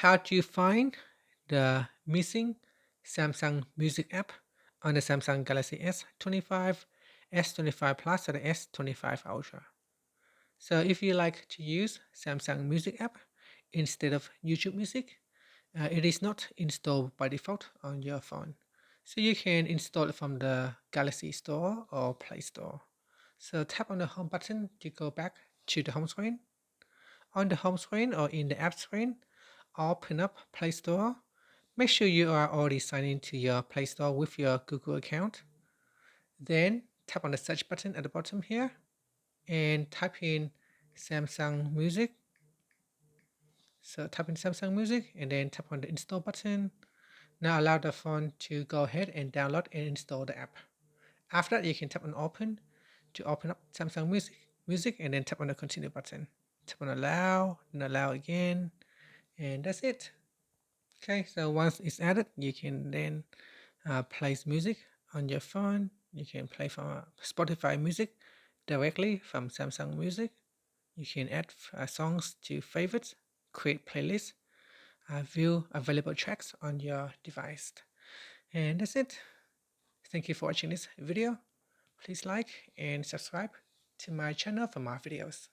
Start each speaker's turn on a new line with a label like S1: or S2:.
S1: How to find the missing Samsung Music app on the Samsung Galaxy S25, S25 Plus, or the S25 Ultra. So if you like to use Samsung Music app instead of YouTube Music, it is not installed by default on your phone. So you can install it from the Galaxy Store or Play Store. So tap on the home button to go back to the home screen. On the home screen or in the app screen, open up Play Store. Make sure you are already signed into your Play Store with your Google account. Then tap on the search button at the bottom here and type in Samsung Music. So type in Samsung Music and then tap on the install button. Now allow the phone to go ahead and download and install the app. After that, you can tap on open to open up Samsung Music and then tap on the continue button. Tap on allow and allow again, and that's it. Okay, so once it's added, you can then place music on your phone. You can play from Spotify music directly from Samsung Music. You can add songs to favorites, create playlists, view available tracks on your device. And that's it. Thank you for watching this video. Please like and subscribe to my channel for more videos.